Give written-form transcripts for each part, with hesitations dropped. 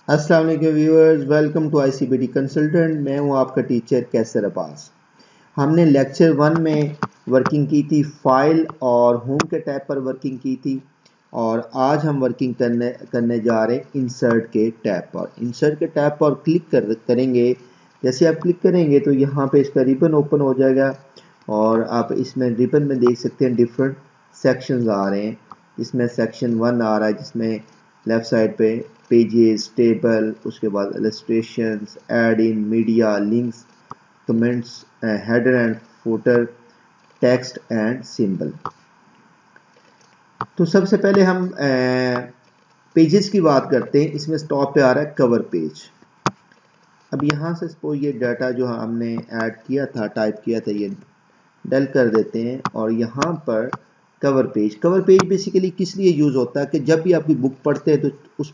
अस्सलाम वालेकुम viewers, welcome to आईसीबीडी consultant. मैं हूं आपका टीचर कैसर अब्बास। हमने लेक्चर 1 में वर्किंग की थी फाइल और होम के टैब पर वर्किंग की थी और आज हम वर्किंग करने जा रहे हैं इंसर्ट के टैब पर। इंसर्ट के टैब पर क्लिक करेंगे। जैसे आप क्लिक करेंगे तो यहाँ पे इसका रिबन ओपन हो जाएगा और आप इसमें रिबन में देख सकते हैं डिफरेंट सेक्शंस आ रहे हैं। इसमें सेक्शन 1 आ रहा है जिसमें लेफ्ट साइड पे पेजेस, टेबल, उसके बाद illustrations, add in, media, links, comments, header and footer, text and symbol. तो सबसे पहले हम पेजेस की बात करते हैं। इसमें टॉप पे आ रहा है कवर पेज। अब यहाँ से सपोज ये डाटा जो हमने ऐड किया था, टाइप किया था, ये डल कर देते हैं और यहाँ पर कवर पेज बेसिकली किस लिए यूज़ होता है कि जब भी आपकी बुक पढ़ते हैं तो उस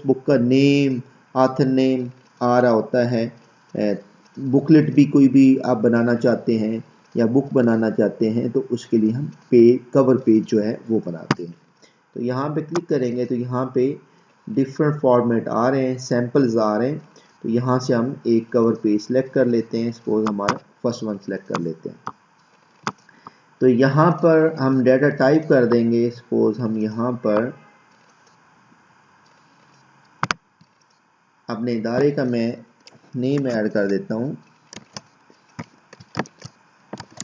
बुक का नेम, ऑथर नेम आ रहा होता है। बुकलेट भी कोई भी आप बनाना चाहते हैं या बुक बनाना चाहते हैं तो उसके लिए हम कवर पेज जो है वो बनाते हैं। तो यहाँ पे क्लिक करेंगे तो यहाँ पे डिफरेंट फॉर्मेट आ रहे हैं, सैम्पल्स आ रहे हैं। तो यहाँ से हम एक कवर पेज सेलेक्ट कर लेते हैं। सपोज हमारा फर्स्ट वन सेलेक्ट कर लेते हैं। तो यहाँ पर हम डाटा टाइप कर देंगे। सपोज हम यहाँ पर अपने इदारे का मैं नेम ऐड कर देता हूँ,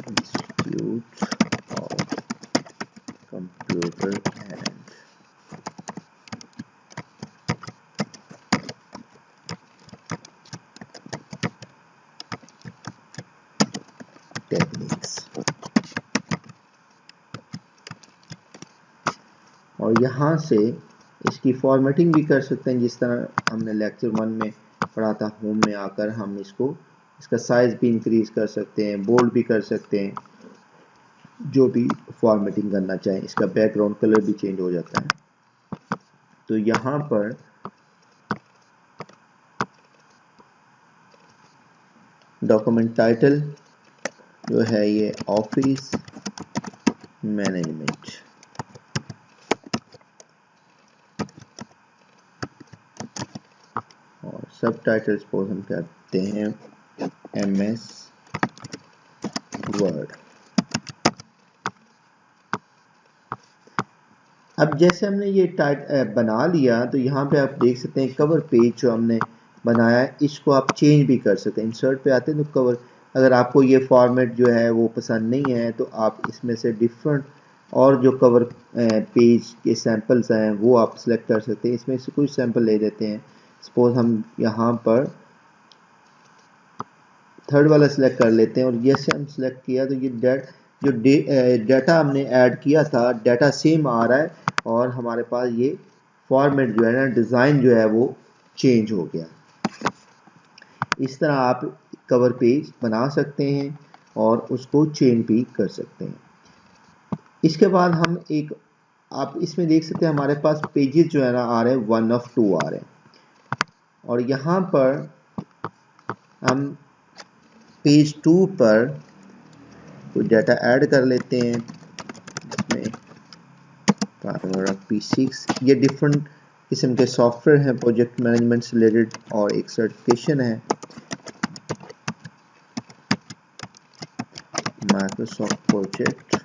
institute of computer and techniques. और यहाँ से इसकी फॉर्मेटिंग भी कर सकते हैं जिस तरह हमने लेक्चर 1 में पढ़ा था। होम में आकर हम इसका साइज भी इंक्रीज कर सकते हैं, बोल्ड भी कर सकते हैं, जो भी फॉर्मेटिंग करना चाहें। इसका बैकग्राउंड कलर भी चेंज हो जाता है। तो यहाँ पर डॉक्यूमेंट टाइटल जो है ये ऑफिस मैनेजमेंट, और सब टाइटल सपोज हम करते हैं MS वर्ड। अब जैसे हमने ये बना लिया तो यहाँ पे आप देख सकते हैं कवर पेज जो हमने बनाया है इसको आप चेंज भी कर सकते हैं। इंसर्ट पे आते हैं तो कवर, अगर आपको ये फॉर्मेट जो है वो पसंद नहीं है तो आप इसमें से डिफरेंट और जो कवर पेज के सैंपल्स हैं वो आप सिलेक्ट कर सकते हैं। इसमें से कुछ सैंपल ले लेते हैं। सपोज हम यहाँ पर थर्ड वाला सिलेक्ट कर लेते हैं और जैसे हम सिलेक्ट किया तो ये जो डाटा हमने ऐड किया था डाटा सेम आ रहा है और हमारे पास ये फॉर्मेट जो है ना, डिज़ाइन जो है वो चेंज हो गया। इस तरह आप कवर पेज बना सकते हैं और उसको चेंज भी कर सकते हैं। इसके बाद हम आप इसमें देख सकते हैं हमारे पास पेजेस जो है ना आ रहे हैं 1 of 2 आ रहे हैं और यहाँ पर हम पेज 2 पर कोई डाटा ऐड कर लेते हैं। इसमें P6, ये डिफरेंट किस्म के सॉफ्टवेयर हैं प्रोजेक्ट मैनेजमेंट से रिलेटेड और एक सर्टिफिकेशन है माइक्रोसॉफ्ट प्रोजेक्ट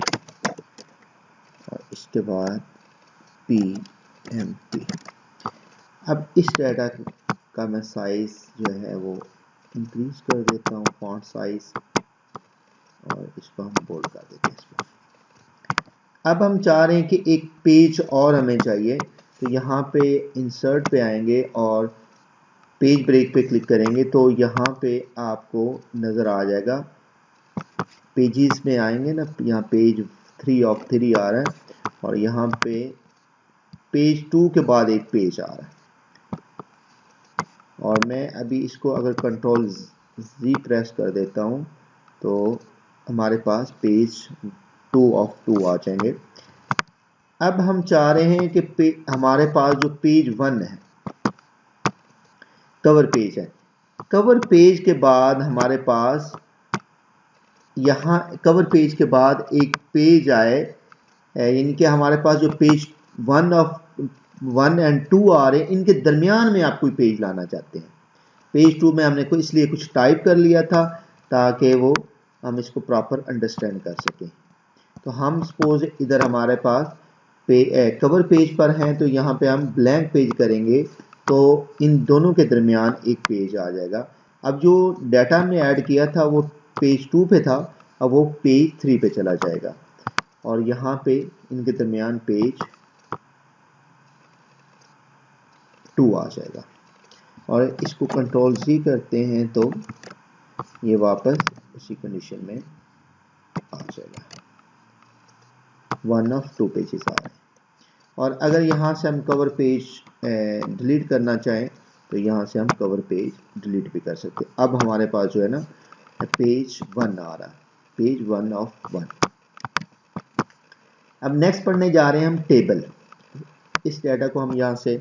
और इसके बाद PMP। अब इस डाटा का मैं साइज जो है वो इंक्रीज कर देता हूँ, फॉन्ट साइज, और इसको हम बोल्ड कर देते हैं इसमें। अब हम चाह रहे हैं कि एक पेज और हमें चाहिए तो यहाँ पे इंसर्ट पे आएंगे और पेज ब्रेक पे क्लिक करेंगे तो यहाँ पे आपको नज़र आ जाएगा, पेजेस में आएंगे ना, यहाँ पेज 3 of 3 आ रहा है और यहाँ पे पेज 2 के बाद एक पेज आ रहा है। और मैं अभी इसको अगर कंट्रोल Z प्रेस कर देता हूँ तो हमारे पास पेज 2 of 2 आ जाएंगे। अब हम चाह रहे हैं कि हमारे पास जो पेज 1 है कवर पेज है, कवर पेज के बाद हमारे पास यहाँ कवर पेज के बाद एक पेज आए, यानी कि हमारे पास जो पेज 1 of 1 एंड 2 आ रहे हैं, इनके दरमियान में आप कोई पेज लाना चाहते हैं। पेज 2 में हमने इसलिए कुछ टाइप कर लिया था ताकि वो हम इसको प्रॉपर अंडरस्टैंड कर सकें। तो हम सपोज इधर हमारे पास कवर पेज पर हैं, तो यहाँ पे हम ब्लैंक पेज करेंगे तो इन दोनों के दरमियान एक पेज आ जाएगा। अब जो डाटा हमने ऐड किया था वो पेज 2 पे था, अब वो पेज 3 पे चला जाएगा और यहाँ पे इनके दरमियान पेज 2 आ जाएगा। और इसको कंट्रोल C करते हैं तो ये वापस उसी कंडीशन में आ जाएगा। 1 ऑफ 2 पेजेस आ रहे हैं। और अगर यहाँ से हम कवर पेज डिलीट करना चाहें तो यहाँ से हम कवर पेज डिलीट भी कर सकते हैं। अब हमारे पास जो है ना पेज 1 आ रहा है, पेज 1 ऑफ 1। अब नेक्स्ट पढ़ने जा रहे हैं हम टेबल। इस डाटा को हम यहाँ से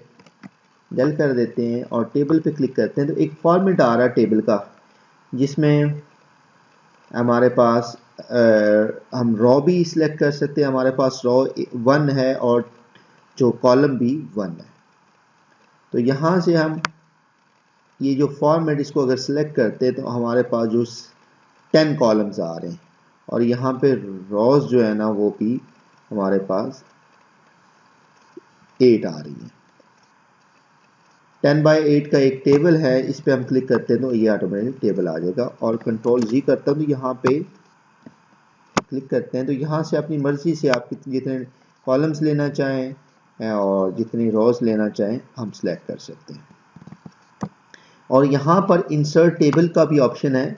डेल कर देते हैं और टेबल पे क्लिक करते हैं तो एक फॉर्मेट आ रहा है टेबल का, जिसमें हमारे पास हम रॉ भी सिलेक्ट कर सकते हैं। हमारे पास रॉ 1 है और जो कॉलम भी 1 है। तो यहाँ से हम ये जो फॉर्मेट इसको अगर सिलेक्ट करते हैं तो हमारे पास जो 10 कॉलम्स आ रहे हैं और यहाँ पे रॉज जो है ना वो भी हमारे पास 8 आ रही है। 10 बाय 8 का एक टेबल है, इस पे हम क्लिक करते हैं तो ये ऑटोमेटिक टेबल आ जाएगा। और कंट्रोल G करता हूँ तो यहाँ पे क्लिक करते हैं तो यहाँ से अपनी मर्जी से आप जितने कॉलम्स लेना चाहें और जितनी रोज लेना चाहें हम सिलेक्ट कर सकते हैं। और यहाँ पर इंसर्ट टेबल का भी ऑप्शन है,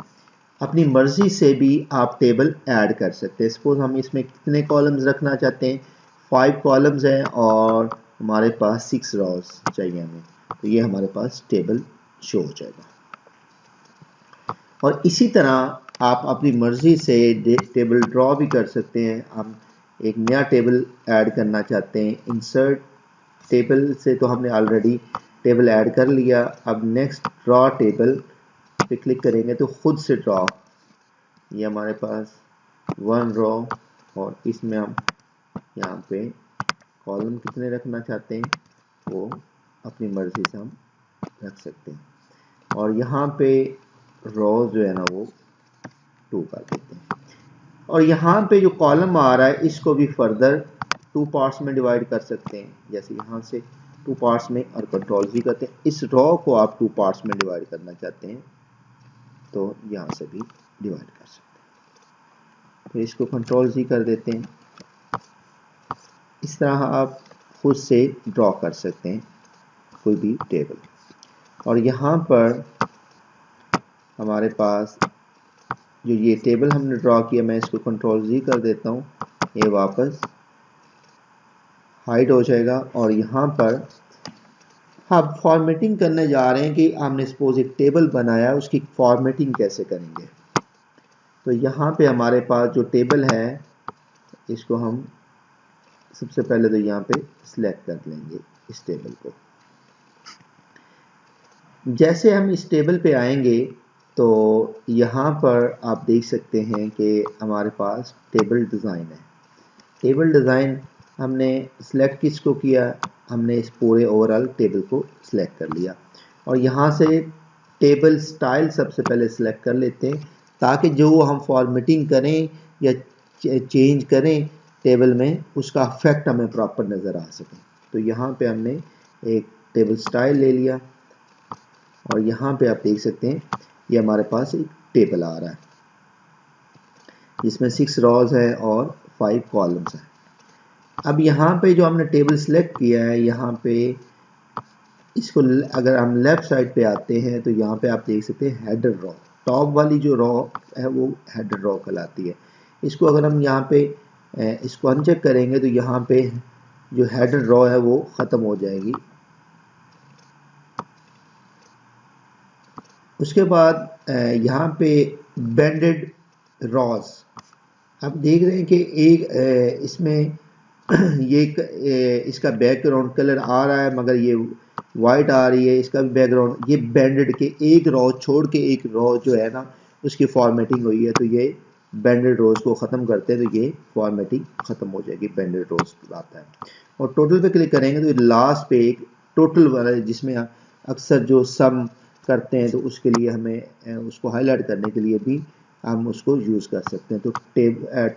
अपनी मर्जी से भी आप टेबल ऐड कर सकते हैं। सपोज हम इसमें कितने कॉलम्स रखना चाहते हैं, 5 कॉलम्स हैं और हमारे पास 6 रोज चाहिए हमें, तो ये हमारे पास टेबल शो हो जाएगा। और इसी तरह आप अपनी मर्जी से टेबल ड्रॉ भी कर सकते हैं। हम एक नया टेबल ऐड करना चाहते हैं, इंसर्ट टेबल से तो हमने ऑलरेडी टेबल ऐड कर लिया। अब नेक्स्ट ड्रॉ टेबल पे क्लिक करेंगे तो खुद से ड्रॉ, ये हमारे पास 1 रो और इसमें हम यहाँ पे कॉलम कितने रखना चाहते हैं वो अपनी मर्जी से हम रख सकते हैं। और यहाँ पे रो जो है ना वो 2 कर देते हैं। और यहाँ पे जो कॉलम आ रहा है इसको भी फर्दर 2 पार्ट्स में डिवाइड कर सकते हैं, जैसे यहाँ से 2 पार्ट्स में और कंट्रोल जी करते हैं। इस रो को आप 2 पार्ट्स में डिवाइड करना चाहते हैं तो यहाँ से भी डिवाइड कर सकते हैं। तो इसको कंट्रोल जी कर देते हैं। इस तरह आप खुद से ड्रॉ कर सकते हैं कोई भी टेबल। और यहाँ पर हमारे पास जो ये टेबल हमने ड्रॉ किया, मैं इसको कंट्रोल जी कर देता हूँ, ये वापस हाइड हो जाएगा। और यहाँ पर हम फॉर्मेटिंग करने जा रहे हैं कि हमने सपोज एक टेबल बनाया, उसकी फॉर्मेटिंग कैसे करेंगे। तो यहाँ पे हमारे पास जो टेबल है इसको हम सबसे पहले तो यहाँ पे सिलेक्ट कर लेंगे इस टेबल को। जैसे हम इस टेबल पे आएंगे तो यहाँ पर आप देख सकते हैं कि हमारे पास टेबल डिज़ाइन है। टेबल डिज़ाइन हमने सिलेक्ट किसको किया, हमने इस पूरे ओवरऑल टेबल को सिलेक्ट कर लिया। और यहाँ से टेबल स्टाइल सबसे पहले सिलेक्ट कर लेते हैं ताकि जो हम फॉर्मेटिंग करें या चेंज करें टेबल में उसका इफेक्ट हमें प्रॉपर नज़र आ सके। तो यहाँ पे हमने एक टेबल स्टाइल ले लिया और यहाँ पे आप देख सकते हैं ये हमारे पास एक टेबल आ रहा है जिसमें 6 रोज है और 5 कॉलम्स हैं। अब यहाँ पे जो हमने टेबल सिलेक्ट किया है, यहाँ पे इसको अगर हम लेफ्ट साइड पे आते हैं तो यहाँ पे आप देख सकते हैं हेडर रॉ, टॉप वाली जो रॉ है वो हेडर रॉ कहलाती है। इसको अगर हम यहाँ पे इसको अनचेक करेंगे तो यहाँ पे जो हेडर रॉ है वो ख़त्म हो जाएगी। उसके बाद यहाँ पे बैंडेड रॉज, आप देख रहे हैं कि एक इसमें ये इसका बैकग्राउंड कलर आ रहा है मगर ये वाइट आ रही है, इसका भी बैकग्राउंड, ये बैंडेड के एक रॉ छोड़ के एक रॉ जो है ना उसकी फॉर्मेटिंग हुई है, तो ये बैंडेड रोज को ख़त्म करते हैं तो ये फॉर्मेटिंग ख़त्म हो जाएगी, बैंडेड रोज आता है। और टोटल पे क्लिक करेंगे तो लास्ट पे एक टोटल वाला जिसमें अक्सर जो सम करते हैं तो उसके लिए हमें उसको हाईलाइट करने के लिए भी हम उसको यूज़ कर सकते हैं। तो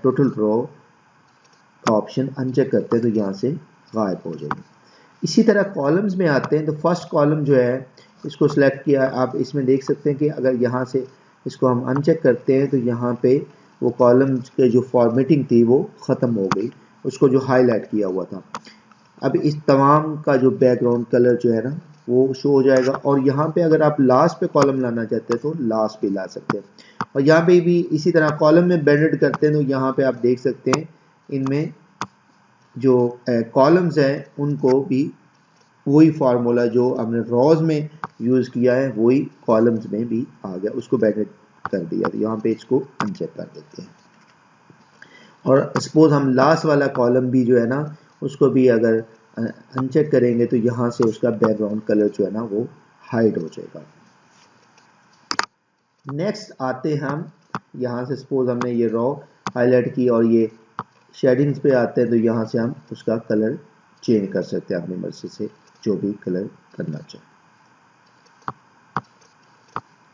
टोटल रो का ऑप्शन अनचेक करते हैं तो यहाँ से गायब हो जाएगी। इसी तरह कॉलम्स में आते हैं तो फर्स्ट कॉलम जो है इसको सिलेक्ट किया, आप इसमें देख सकते हैं कि अगर यहाँ से इसको हम अनचेक करते हैं तो यहाँ पे वो कॉलम के जो फॉर्मेटिंग थी वो ख़त्म हो गई, उसको जो हाईलाइट किया हुआ था। अब इस तमाम का जो बैकग्राउंड कलर जो है ना वो शो हो जाएगा। और यहाँ पे अगर आप लास्ट पे कॉलम लाना चाहते हैं तो लास्ट पे ला सकते हैं। और यहाँ पे भी इसी तरह कॉलम में बैंडेड करते हैं तो यहाँ पे आप देख सकते हैं इनमें जो कॉलम्स हैं उनको भी वही फार्मूला जो हमने रॉज में यूज़ किया है वही कॉलम्स में भी आ गया, उसको बैंडेड कर दिया। तो यहाँ पे इसको अनचेक कर देते हैं। और सपोज हम लास्ट वाला कॉलम भी जो है ना उसको भी अगर अनचेक करेंगे तो यहाँ से उसका बैकग्राउंड कलर जो है ना वो हाइड हो जाएगा। नेक्स्ट आते हम यहाँ से, सपोज हमने ये रॉ हाईलाइट की और ये शेडिंग्स पे आते हैं तो यहाँ से हम उसका कलर चेंज कर सकते हैं अपनी मर्जी से, जो भी कलर करना चाहे।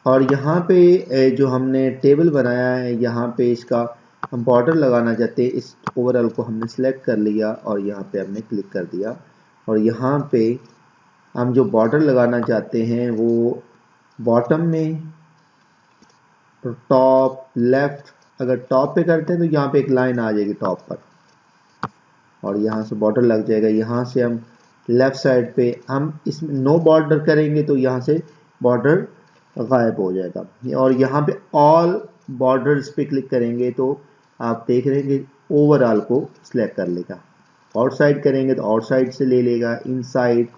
और यहाँ पे जो हमने टेबल बनाया है यहाँ पे इसका हम बॉर्डर लगाना चाहते हैं, इस ओवरऑल को हमने सिलेक्ट कर लिया और यहाँ पे हमने क्लिक कर दिया। और यहाँ पे हम जो बॉर्डर लगाना चाहते हैं वो बॉटम में, टॉप, लेफ्ट, अगर टॉप पे करते हैं तो यहाँ पे एक लाइन आ जाएगी टॉप पर और यहाँ से बॉर्डर लग जाएगा। यहाँ से हम लेफ्ट साइड पे हम इसमें नो बॉर्डर करेंगे तो यहाँ से बॉर्डर गायब हो जाएगा। और यहाँ पे ऑल बॉर्डर्स पे क्लिक करेंगे तो आप देख रहे हैं कि ओवरऑल को सिलेक्ट कर लेगा। आउटसाइड करेंगे तो आउटसाइड से ले लेगा, इनसाइड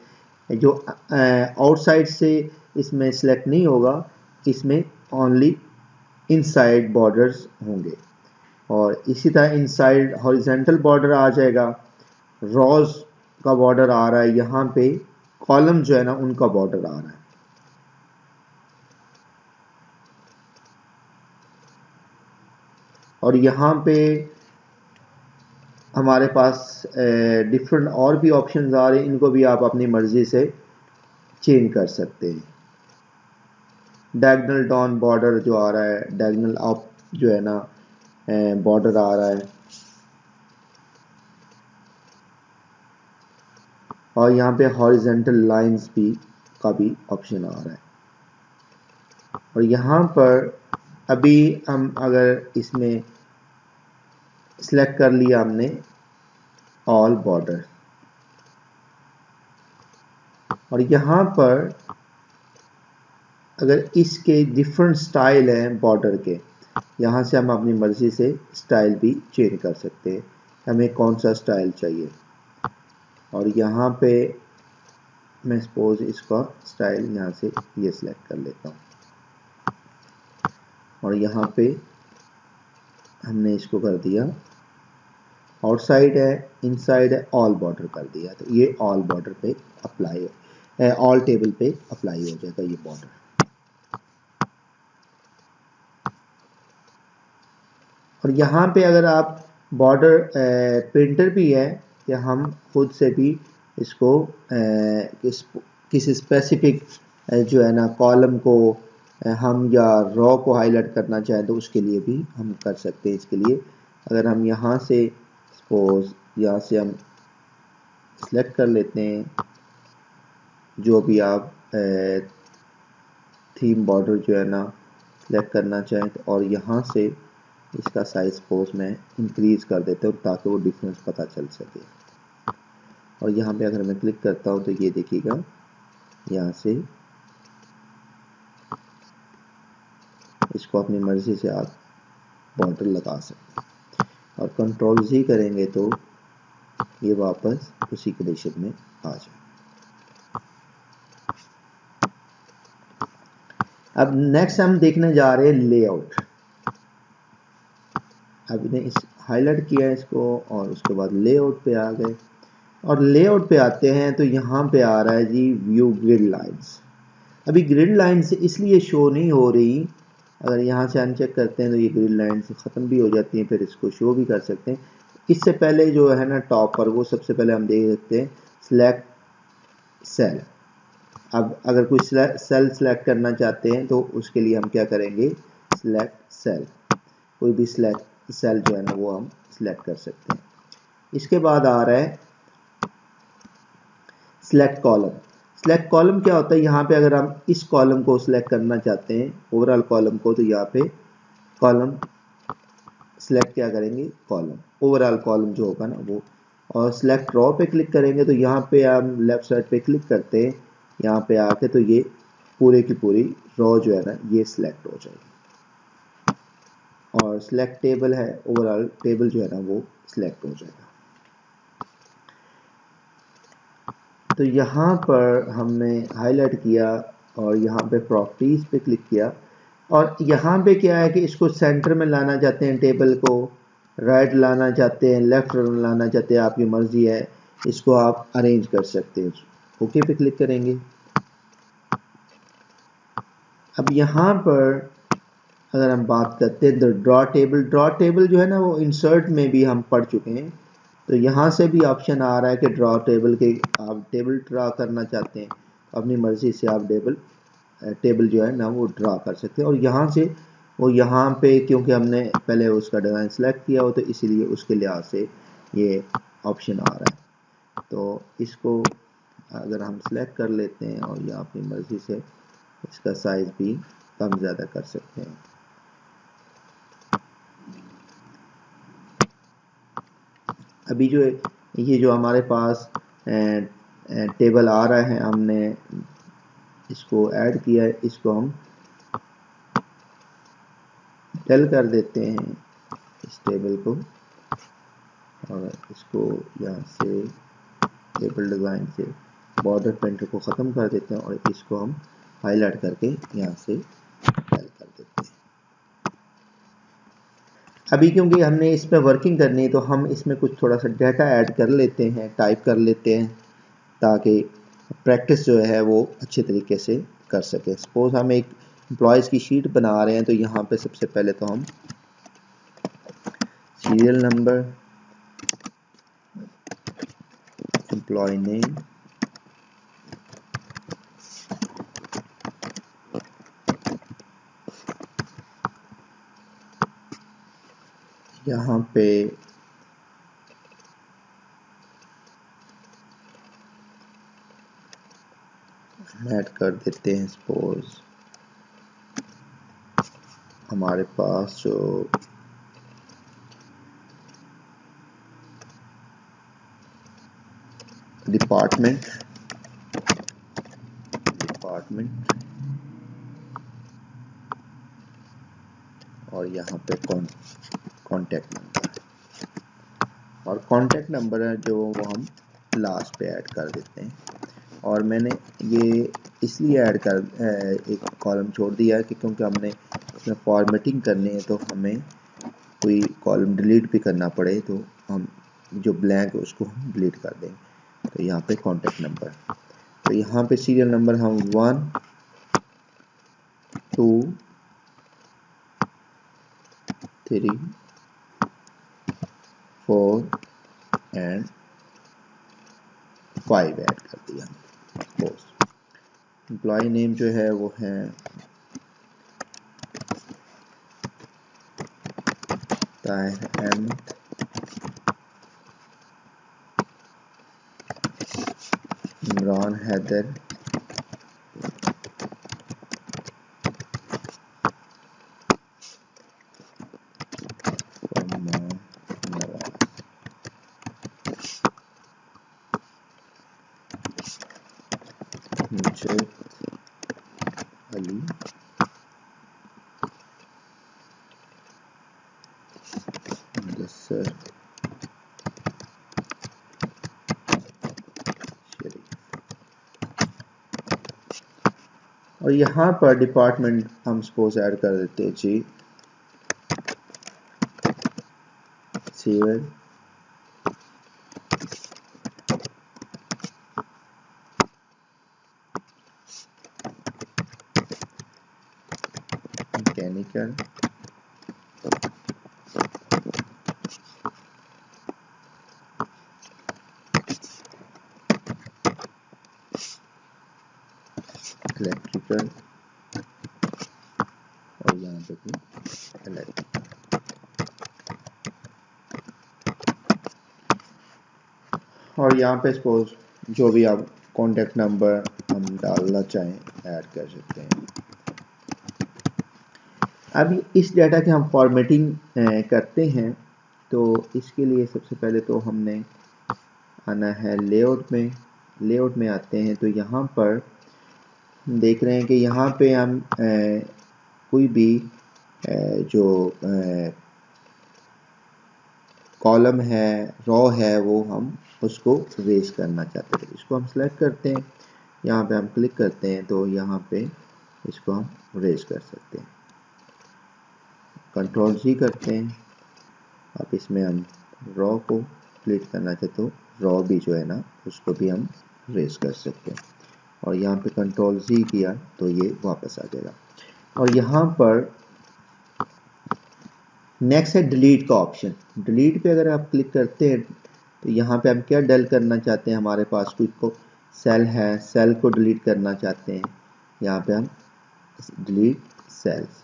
जो आउटसाइड से इसमें सिलेक्ट नहीं होगा, इसमें ओनली इनसाइड बॉर्डर्स होंगे। और इसी तरह इनसाइड हॉरिजॉन्टल बॉर्डर आ जाएगा, रॉज का बॉर्डर आ रहा है, यहाँ पे कॉलम जो है ना उनका बॉर्डर आ रहा है। और यहाँ पे हमारे पास डिफरेंट और भी ऑप्शंस आ रहे हैं, इनको भी आप अपनी मर्जी से चेंज कर सकते हैं। डायगोनल डाउन बॉर्डर जो आ रहा है, डायगोनल अप जो है ना बॉर्डर आ रहा है। और यहाँ पे हॉरिजॉन्टल लाइंस भी का भी ऑप्शन आ रहा है। और यहाँ पर अभी हम अगर इसमें सिलेक्ट कर लिया हमने ऑल बॉर्डर, और यहाँ पर अगर इसके डिफरेंट स्टाइल हैं बॉर्डर के, यहाँ से हम अपनी मर्जी से स्टाइल भी चेंज कर सकते हैं, हमें कौन सा स्टाइल चाहिए। और यहाँ पे मैं सपोज इसका स्टाइल यहाँ से ये सिलेक्ट कर लेता हूँ और यहाँ पे हमने इसको कर दिया आउटसाइड है, इनसाइड है, ऑल बॉर्डर कर दिया। तो ये ऑल बॉर्डर पे अप्लाई है, ऑल टेबल पे अप्लाई हो जाएगा ये बॉर्डर। और यहाँ पे अगर आप बॉर्डर प्रिंटर भी है कि हम खुद से भी इसको किसी स्पेसिफिक जो है ना कॉलम को हम या रॉ को हाईलाइट करना चाहें तो उसके लिए भी हम कर सकते हैं। इसके लिए अगर हम यहाँ से सपोज यहाँ से हम सिलेक्ट कर लेते हैं जो भी आप थीम बॉर्डर जो है ना सिलेक्ट करना चाहें तो, और यहाँ से इसका साइज सपोज मैं इंक्रीज कर देता हूँ ताकि वो डिफरेंस पता चल सके। और यहाँ पे अगर मैं क्लिक करता हूँ तो ये देखिएगा यहाँ से इसको अपनी मर्जी से आप बॉर्डर लगा सकते हैं। और कंट्रोल जी करेंगे तो ये वापस उसी कंडीशन में आ जाए। अब नेक्स्ट हम देखने जा रहे हैं लेआउट। अब इन्हें इस हाईलाइट किया है इसको और उसके बाद लेआउट पे आ गए। और लेआउट पे आते हैं तो यहाँ पे आ रहा है जी व्यू ग्रिड लाइंस। अभी ग्रिड लाइंस इसलिए शो नहीं हो रही अगर यहाँ से अनचेक करते हैं तो ये ग्रिड लाइन्स ख़त्म भी हो जाती हैं, फिर इसको शो भी कर सकते हैं। इससे पहले जो है ना टॉप पर, वो सबसे पहले हम देख सकते हैं सिलेक्ट सेल। अब अगर कोई सेल सिलेक्ट करना चाहते हैं तो उसके लिए हम क्या करेंगे, सिलेक्ट सेल, कोई भी सिलेक्ट सेल जो है ना वो हम सिलेक्ट कर सकते हैं। इसके बाद आ रहा है सिलेक्ट कॉलम। सिलेक्ट कॉलम क्या होता है, यहाँ पे अगर हम इस कॉलम को सिलेक्ट करना चाहते हैं, ओवरऑल कॉलम को, तो यहाँ पे कॉलम सिलेक्ट क्या करेंगे, कॉलम, ओवरऑल कॉलम जो होगा ना वो। और सिलेक्ट रो पे क्लिक करेंगे तो यहाँ पे हम लेफ्ट साइड पे क्लिक करते हैं, यहाँ पे आके तो ये पूरे की पूरी रो जो है ना ये सिलेक्ट हो जाएगी। और सिलेक्ट टेबल है, ओवरऑल टेबल जो है ना वो सिलेक्ट हो जाएगा। तो यहाँ पर हमने हाईलाइट किया और यहाँ पे प्रॉपर्टीज पे क्लिक किया, और यहाँ पे क्या है कि इसको सेंटर में लाना चाहते हैं टेबल को, राइट लाना चाहते हैं, लेफ्ट लाना चाहते हैं, आपकी मर्जी है, इसको आप अरेंज कर सकते हैं। ओके पे क्लिक करेंगे। अब यहाँ पर अगर हम बात करते हैं तो ड्रॉ टेबल जो है ना वो इंसर्ट में भी हम पढ़ चुके हैं। तो यहाँ से भी ऑप्शन आ रहा है कि ड्रॉ टेबल के, आप टेबल ड्रा करना चाहते हैं अपनी मर्जी से, आप टेबल जो है ना वो ड्रा कर सकते हैं। और यहाँ से वो यहाँ पे क्योंकि हमने पहले उसका डिज़ाइन सेलेक्ट किया हो तो इसीलिए उसके लिहाज से ये ऑप्शन आ रहा है। तो इसको अगर हम सेलेक्ट कर लेते हैं और या अपनी मर्जी से इसका साइज भी कम ज़्यादा कर सकते हैं। अभी जो ये जो हमारे पास टेबल आ रहा है, हमने इसको ऐड किया है, इसको हम डल कर देते हैं इस टेबल को, और इसको यहाँ से टेबल डिज़ाइन से बॉर्डर पेंटर को ख़त्म कर देते हैं और इसको हम हाईलाइट करके यहाँ से डल कर देते हैं। अभी क्योंकि हमने इस पर वर्किंग करनी है तो हम इसमें कुछ थोड़ा सा डाटा ऐड कर लेते हैं, टाइप कर लेते हैं, ताकि प्रैक्टिस जो है वो अच्छे तरीके से कर सके। सपोज हम एक एम्प्लॉयज़ की शीट बना रहे हैं तो यहाँ पे सबसे पहले तो हम सीरियल नंबर, एम्प्लॉय नेम, यहाँ पे ऐड कर देते हैं। सपोज हमारे पास जो डिपार्टमेंट और यहाँ पे कॉन्टैक्ट नंबर, और कॉन्टैक्ट नंबर है जो वो हम लास्ट पे ऐड कर देते हैं। और मैंने ये इसलिए ऐड कर एक कॉलम छोड़ दिया है कि क्योंकि हमने इसमें फॉर्मेटिंग करनी है तो हमें कोई कॉलम डिलीट भी करना पड़े तो हम जो ब्लैंक है उसको हम डिलीट कर दें। तो यहाँ पे कॉन्टैक्ट नंबर, तो यहाँ पे सीरियल नंबर हम 1 2 3 4 एंड 5 ऐड कर दिया। एम्प्लॉय नेम जो है वो है ताहिर अहमद, इमरान हैदर, मुजब अली, मुदस्सर शरीफ। और यहाँ पर डिपार्टमेंट हम सपोज ऐड कर देते हैं जी सिविल, मैकेनिकल, क्लिकर इलेक्ट्रिकल और यहाँ पे भी इलेक्ट्रिकल। और यहाँ पे सपोज जो भी आप कॉन्टेक्ट नंबर हम डालना चाहें ऐड कर सकते हैं। अब इस डाटा की हम फॉर्मेटिंग करते हैं, तो इसके लिए सबसे पहले तो हमने आना है लेआउट में। लेआउट में आते हैं तो यहाँ पर देख रहे हैं कि यहाँ पे हम कोई भी जो कॉलम है, रो है, वो हम उसको रेज करना चाहते हैं। इसको हम सेलेक्ट करते हैं, यहाँ पे हम क्लिक करते हैं तो यहाँ पे इसको हम रेज कर सकते हैं। कंट्रोल जी करते हैं। अब इसमें हम रो को डिलीट करना चाहते तो रो भी जो है ना उसको भी हम रेज कर सकते हैं। और यहाँ पे कंट्रोल जी किया तो ये वापस आ जाएगा। और यहाँ पर नेक्स्ट है डिलीट का ऑप्शन। डिलीट पे अगर आप क्लिक करते हैं तो यहाँ पे हम क्या डल करना चाहते हैं, हमारे पास कोई सेल है, सेल को डिलीट करना चाहते हैं। यहाँ पे हम डिलीट सेल्स,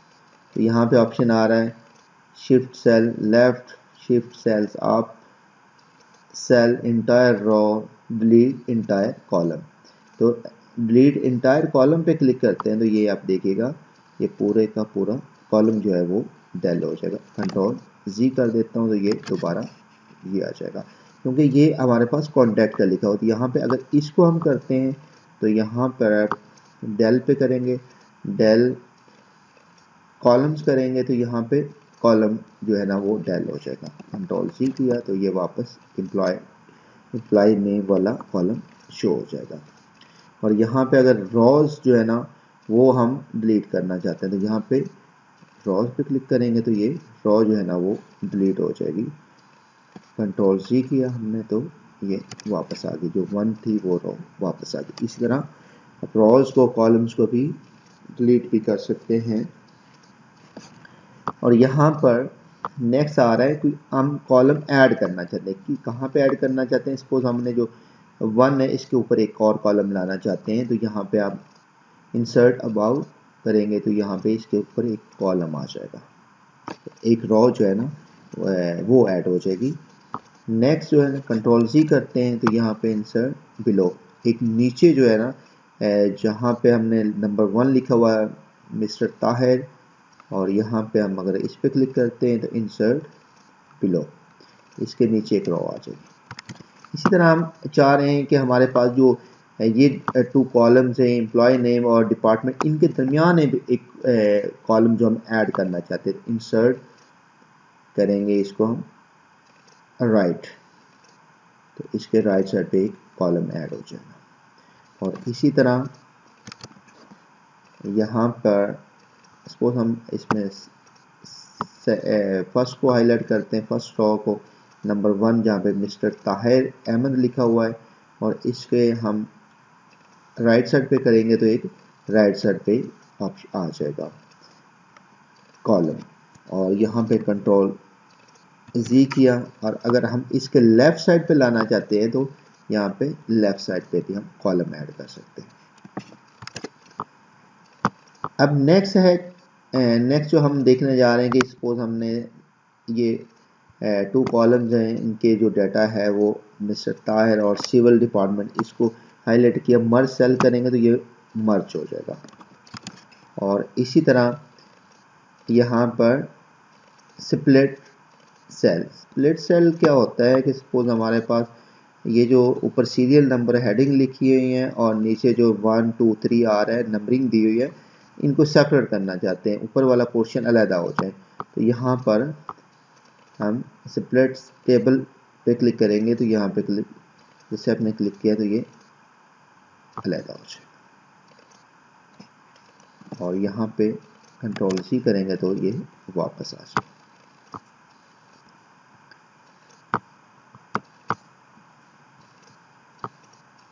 तो यहाँ पे ऑप्शन आ रहा है shift cell left, shift cells up, cell entire row, delete entire column. तो डिलीट इंटायर कॉलम पे क्लिक करते हैं तो ये आप देखिएगा ये पूरे का पूरा कॉलम जो है वो डेल हो जाएगा। कंट्रोल जी कर देता हूँ तो ये दोबारा ये आ जाएगा, क्योंकि ये हमारे पास कॉन्टैक्ट का लिखा होता है। यहाँ पे अगर इसको हम करते हैं तो यहाँ पर डेल पे करेंगे, डेल कॉलम्स करेंगे तो यहाँ पे कॉलम जो है ना वो डेल हो जाएगा। कंट्रोल सी किया तो ये वापस एम्प्लॉय नेम वाला कॉलम शो हो जाएगा। और यहाँ पे अगर रोज जो है ना वो हम डिलीट करना चाहते हैं तो यहाँ पे रोज पे क्लिक करेंगे तो ये रो जो है ना वो डिलीट हो जाएगी। कंट्रोल सी किया हमने तो ये वापस आ गई, जो 1 थी वो रो वापस आ गई। इसी तरह आप रोज को, कॉलम्स को भी डिलीट भी कर सकते हैं। और यहाँ पर नेक्स्ट आ रहा है कि हम कॉलम ऐड करना चाहते हैं, कि कहाँ पे ऐड करना चाहते हैं। सपोज हमने जो 1 है इसके ऊपर एक और कॉलम लाना चाहते हैं, तो यहाँ पे आप इंसर्ट अबाउट करेंगे तो यहाँ पे इसके ऊपर एक कॉलम आ जाएगा, एक रो जो है ना वो ऐड हो जाएगी। नेक्स्ट जो है ना कंट्रोल जी करते हैं तो यहाँ पे इंसर्ट बिलो, एक नीचे जो है ना जहाँ पे हमने नंबर 1 लिखा हुआ है मिस्टर ताहिर, और यहाँ पे हम अगर इस पे क्लिक करते हैं तो इंसर्ट बिलो, इसके नीचे एक रो आ जाएगी। इसी तरह हम चाह रहे हैं कि हमारे पास जो ये 2 कॉलम्स हैं, एम्प्लॉय नेम और डिपार्टमेंट, इनके दरमियान एक कॉलम जो हम ऐड करना चाहते हैं, इंसर्ट करेंगे इसको हम राइट, तो इसके राइट साइड पे एक कॉलम ऐड हो जाएगा। और इसी तरह यहाँ पर सपोज हम इसमें फर्स्ट को हाईलाइट करते हैं, फर्स्ट रो को नंबर 1 जहाँ पे मिस्टर ताहिर अहमद लिखा हुआ है, और इसके हम राइट साइड पे करेंगे तो एक राइट साइड पे आ जाएगा कॉलम। और यहाँ पे कंट्रोल जी किया, और अगर हम इसके लेफ्ट साइड पे लाना चाहते हैं तो यहाँ पे लेफ्ट साइड पे भी हम कॉलम ऐड कर सकते हैं। अब नेक्स्ट है, नेक्स्ट जो हम देखने जा रहे हैं कि सपोज हमने ये 2 कॉलम्स हैं, इनके जो डाटा है वो मिस्टर ताहिर और सिविल डिपार्टमेंट, इसको हाईलाइट किया, मर्ज सेल करेंगे तो ये मर्ज हो जाएगा। और इसी तरह यहाँ पर स्प्लिट सेल, स्प्लिट सेल क्या होता है कि सपोज हमारे पास ये जो ऊपर सीरियल नंबर हेडिंग लिखी हुई है और नीचे जो 1 2 3 आ रहा है नंबरिंग दी हुई है, इनको सेपरेट करना चाहते हैं, ऊपर वाला पोर्शन अलग हो जाए, तो यहाँ पर हम स्प्लिट टेबल पे क्लिक करेंगे तो यहाँ पे क्लिक, जैसे आपने क्लिक किया तो ये अलग हो जाए। और यहाँ पे कंट्रोल सी करेंगे तो ये वापस आ जाए।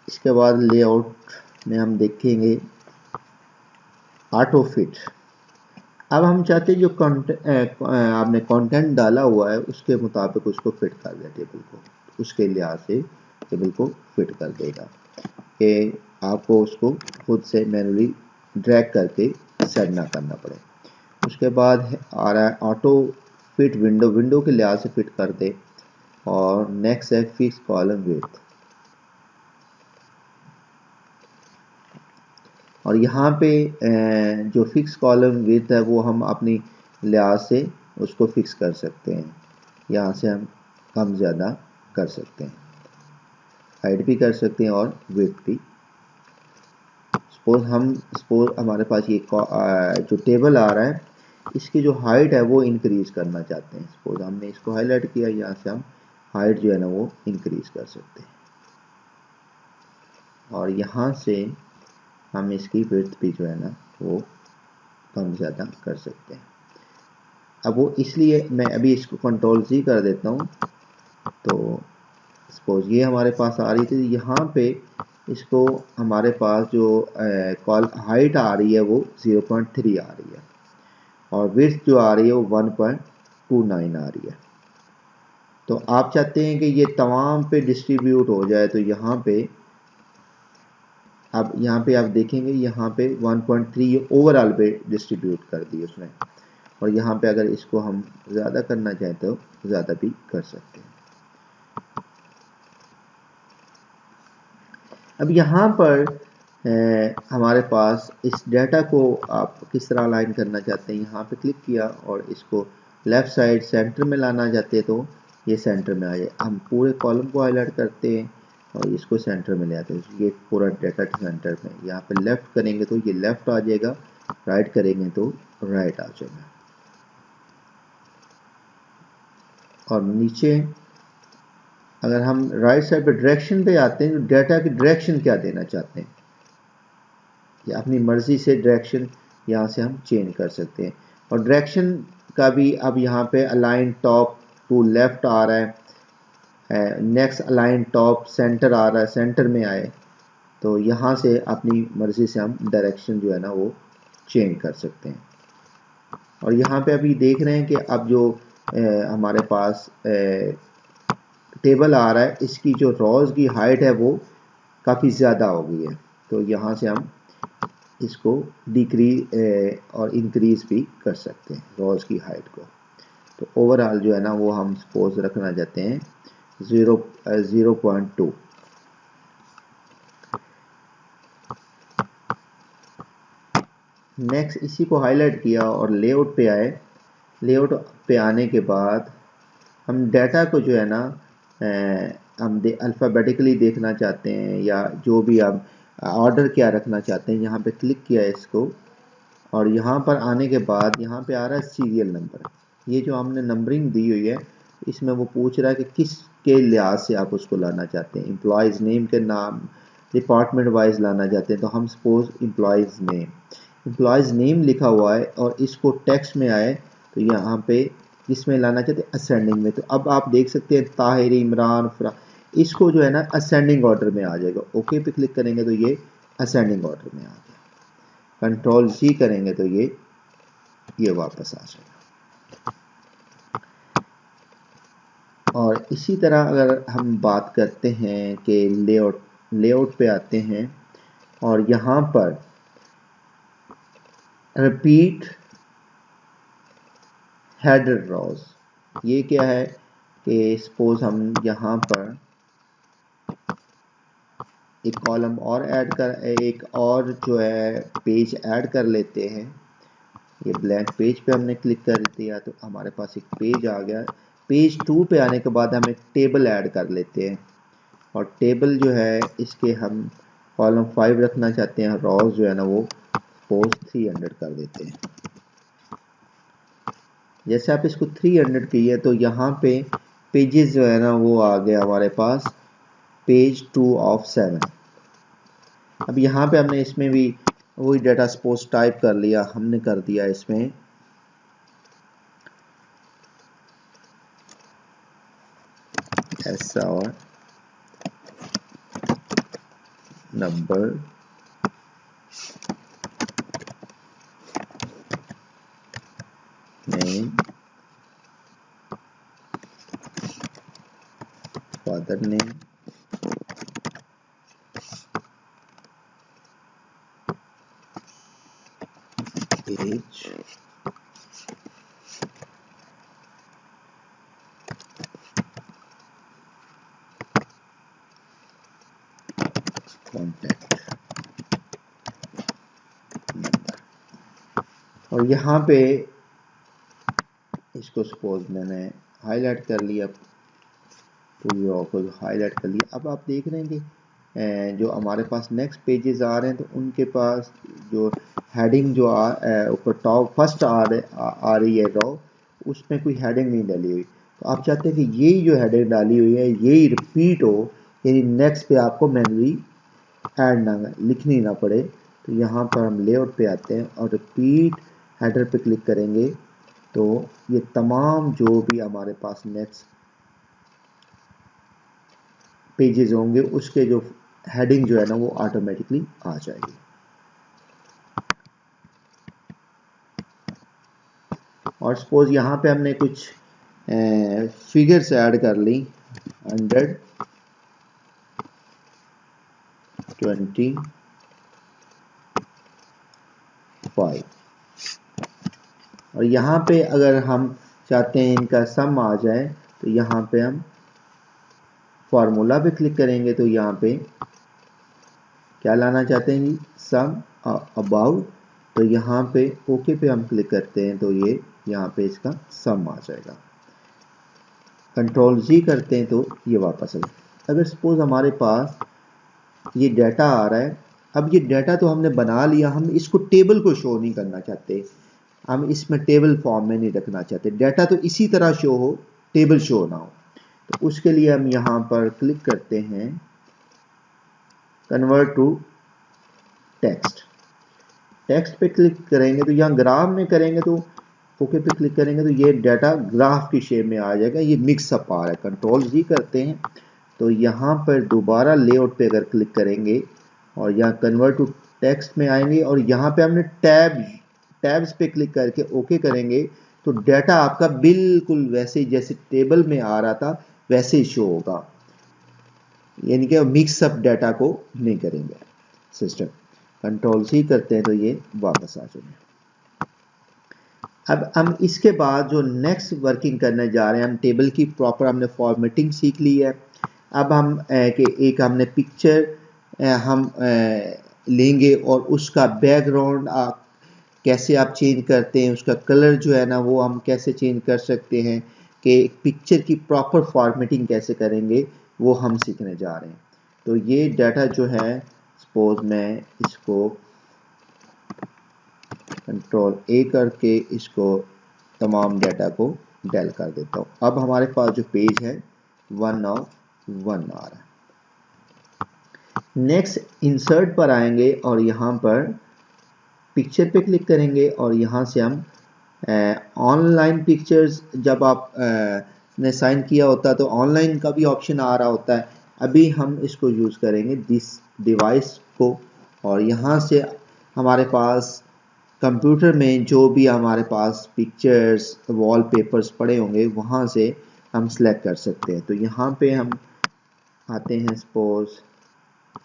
इसके बाद लेआउट में हम देखेंगे ऑटो फिट। अब हम चाहते हैं जो आपने कंटेंट डाला हुआ है उसके मुताबिक उसको फिट कर दे टेबल को, उसके लिहाज से टेबल को फिट कर देगा कि आपको उसको खुद से मैनुअली ड्रैग करके सेट ना करना पड़े। उसके बाद आ रहा है ऑटो फिट विंडो, विंडो के लिहाज से फिट कर दे। और नेक्स्ट है फिक्स कॉलम विड्थ, और यहाँ पे जो फिक्स कॉलम विड्थ है वो हम अपनी लिहाज से उसको फिक्स कर सकते हैं। यहाँ से हम कम ज़्यादा कर सकते हैं, हाइट भी कर सकते हैं और विड्थ भी। सपोज हमारे पास ये जो टेबल आ रहा है इसकी जो हाइट है वो इंक्रीज करना चाहते हैं। सपोज हमने इसको हाईलाइट किया, यहाँ से हम हाइट जो है ना वो इंक्रीज कर सकते हैं, और यहाँ से हम इसकी विड्थ भी जो है ना वो कम ज़्यादा कर सकते हैं। अब वो इसलिए मैं अभी इसको कंट्रोल Z कर देता हूँ, तो सपोज ये हमारे पास आ रही थी, यहाँ पे इसको हमारे पास जो कॉल हाइट आ रही है वो 0.3 आ रही है, और विड्थ जो आ रही है वो 1.29 आ रही है। तो आप चाहते हैं कि ये तमाम पे डिस्ट्रीब्यूट हो जाए, तो यहाँ पे अब यहाँ पे आप देखेंगे यहाँ पे 1.3 ओवरऑल पे डिस्ट्रीब्यूट कर दी उसने, और यहाँ पे अगर इसको हम ज़्यादा करना चाहें तो ज़्यादा भी कर सकते हैं। अब यहाँ पर हमारे पास इस डाटा को आप किस तरह अलाइन करना चाहते हैं, यहाँ पे क्लिक किया और इसको लेफ़्ट साइड सेंटर में लाना चाहते हैं तो ये सेंटर में आ जाए। हम पूरे कॉलम को हाईलाइट करते हैं और इसको सेंटर में ले आते हैं, ये पूरा डाटा सेंटर में। यहाँ पे लेफ़्ट करेंगे तो ये लेफ़्ट आ जाएगा, राइट करेंगे तो राइट आ जाएगा। और नीचे अगर हम राइट साइड पे डायरेक्शन पे आते हैं तो डाटा की डायरेक्शन क्या देना चाहते हैं, या अपनी मर्जी से डायरेक्शन यहाँ से हम चेंज कर सकते हैं। और डायरेक्शन का भी अब यहाँ पे अलाइन टॉप टू लेफ्ट आ रहा है, नेक्स्ट अलाइन टॉप सेंटर आ रहा है, सेंटर में आए, तो यहाँ से अपनी मर्जी से हम डायरेक्शन जो है ना वो चेंज कर सकते हैं। और यहाँ पे अभी देख रहे हैं कि अब जो हमारे पास टेबल आ रहा है इसकी जो रोज की हाइट है वो काफ़ी ज़्यादा हो गई है, तो यहाँ से हम इसको डिक्रीज और इंक्रीज भी कर सकते हैं रोज की हाइट को। तो ओवरऑल जो है ना वो हम सपोज रखना चाहते हैं 0.2। नेक्स्ट इसी को हाईलाइट किया और लेआउट पे आए। लेआउट पे आने के बाद हम डाटा को जो है ना हम अल्फ़ाबेटिकली देखना चाहते हैं, या जो भी हम ऑर्डर क्या रखना चाहते हैं। यहाँ पे क्लिक किया है इसको, और यहाँ पर आने के बाद यहाँ पे आ रहा है सीरियल नंबर। ये जो हमने नंबरिंग दी हुई है इसमें वो पूछ रहा है कि किस के लिहाज से आप उसको लाना चाहते हैं। एम्प्लॉयज़ नेम के नाम डिपार्टमेंट वाइज लाना चाहते हैं, तो हम सपोज एम्प्लॉयज़ नेम लिखा हुआ है और इसको टेक्स्ट में आए तो यहाँ पे किसमें लाना चाहते हैं, असेंडिंग में। तो अब आप देख सकते हैं ताहिर, इमरान, इसको जो है ना असेंडिंग ऑर्डर में आ जाएगा। ओके पे क्लिक करेंगे तो ये असेंडिंग ऑर्डर में आ गया। कंट्रोल C करेंगे तो ये वापस आ जाएगा। और इसी तरह अगर हम बात करते हैं कि लेआउट पे आते हैं और यहाँ पर रिपीट हेडर रोज, ये क्या है कि सपोज हम यहाँ पर एक कॉलम और एक और जो है पेज ऐड कर लेते हैं। ये ब्लैंक पेज पे हमने क्लिक कर दिया तो हमारे पास एक पेज आ गया। पेज 2 पे आने के बाद हम एक टेबल ऐड कर लेते हैं, और टेबल जो है इसके हम कॉलम 5 रखना चाहते हैं, रोज जो है ना वो पोस्ट 300 कर देते हैं। जैसे आप इसको 300 किए तो यहाँ पे पेजेस जो है ना वो आ गया हमारे पास पेज 2 ऑफ 7। अब यहाँ पे हमने इसमें भी वही डाटा सपोज टाइप कर लिया, हमने कर दिया इसमें ऐसा और number other name, age, contact number। और यहाँ पे इसको सपोज मैंने हाईलाइट कर लिया, पूरी रॉ को हाईलाइट कर लिया। अब आप देख रहे हैं कि जो हमारे पास नेक्स्ट पेजेस आ रहे हैं तो उनके पास जो हेडिंग जो ऊपर टॉप फर्स्ट आ रही है रॉ, उसमें कोई हेडिंग नहीं डाली हुई। तो आप चाहते हैं कि यही जो हेडिंग डाली हुई है यही रिपीट हो, यानी नेक्स्ट पे आपको मैनुअली ऐड ना लिखनी ना पड़े। तो यहाँ पर हम लेआउट पे आते हैं और रिपीट हेडर पे क्लिक करेंगे तो ये तमाम जो भी हमारे पास नेक्स्ट पेजेस होंगे उसके जो हेडिंग जो है ना वो ऑटोमेटिकली आ जाएगी। और सपोज यहाँ पे हमने कुछ फिगर्स ऐड कर ली, 125 और यहाँ पे अगर हम चाहते हैं इनका सम आ जाए तो यहाँ पे हम फॉर्मूला पे क्लिक करेंगे तो यहाँ पे क्या लाना चाहते हैं जी, सम अबाउट। तो यहाँ पे ओके पे हम क्लिक करते हैं तो ये यहाँ पे इसका सम आ जाएगा। कंट्रोल जी करते हैं तो ये वापस आ जाए। अगर सपोज हमारे पास ये डाटा आ रहा है, अब ये डाटा तो हमने बना लिया, हम इसको टेबल को शो नहीं करना चाहते, हम इसमें टेबल फॉर्म में नहीं रखना चाहते, डाटा तो इसी तरह शो हो, टेबल शो ना हो। तो उसके लिए हम यहाँ पर क्लिक करते हैं कन्वर्ट टू टेक्स्ट। टेक्स्ट पे क्लिक करेंगे तो यहाँ ग्राफ में करेंगे तो ओके पे क्लिक करेंगे तो ये डाटा ग्राफ की शेप में आ जाएगा। ये मिक्सअप आ रहा है, कंट्रोल जी करते हैं तो यहाँ पर दोबारा लेआउट पे अगर क्लिक करेंगे और यहाँ कन्वर्ट टू टेक्स्ट में आएंगे और यहाँ पे हमने टैब्स पे क्लिक करके ओके करेंगे तो डाटा आपका बिल्कुल वैसे जैसे टेबल में आ रहा था वैसे ही शो होगा, यानी कि मिक्सअप डाटा को नहीं करेंगे सिस्टम। कंट्रोल सी करते हैं तो ये वापस आ जाएंगे। अब हम इसके बाद जो नेक्स्ट वर्किंग करने जा रहे हैं, हम टेबल की प्रॉपर हमने फॉर्मेटिंग सीख ली है। अब हम एक हमने पिक्चर हम लेंगे और उसका बैकग्राउंड कैसे आप चेंज करते हैं, उसका कलर जो है ना वो हम कैसे चेंज कर सकते हैं, कि पिक्चर की प्रॉपर फॉर्मेटिंग कैसे करेंगे वो हम सीखने जा रहे हैं। तो ये डाटा जो है सपोज मैं इसको कंट्रोल ए करके इसको तमाम डाटा को डेल कर देता हूँ। अब हमारे पास जो पेज है 1 ऑफ 1 आ रहा है। नेक्स्ट इंसर्ट पर आएंगे और यहाँ पर पिक्चर पे क्लिक करेंगे और यहाँ से हम ऑनलाइन पिक्चर्स जब आप ने साइन किया होता है तो ऑनलाइन का भी ऑप्शन आ रहा होता है। अभी हम इसको यूज़ करेंगे दिस डिवाइस को और यहाँ से हमारे पास कंप्यूटर में जो भी हमारे पास पिक्चर्स वॉलपेपर्स पड़े होंगे वहाँ से हम सेलेक्ट कर सकते हैं। तो यहाँ पे हम आते हैं सपोज